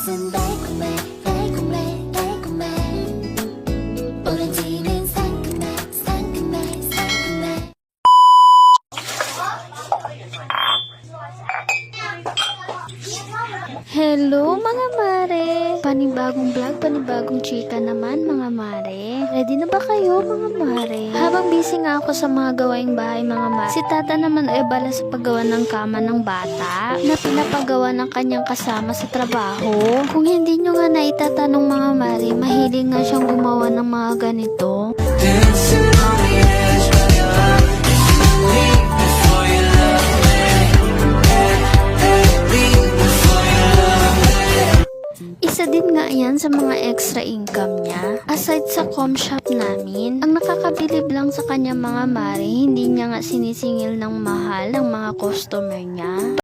입맛은 달콤해 달콤해 달콤해 오렌지는 상큼해 상큼해 상큼해. Hello mga mare! Panibagong vlog, panibagong chika naman mga mare. Ready na ba kayo mga mare? Habang busy nga ako sa mga gawaing bahay mga mare, si tata naman ay bala sa paggawa ng kama ng bata na pinapagawa ng kanyang kasama sa trabaho. Kung hindi nyo nga naitatanong mga mare, mahilig nga siyang gumawa ng mga ganito. Dancing on the edge of your heart. Leave before you love me. Leave before you love me. Isa din nga yan sa mga extra income niya. Aside sa com shop namin, ang nakakabilib lang sa kanya mga mare, hindi niya nga sinisingil ng mahal ng mga customer niya.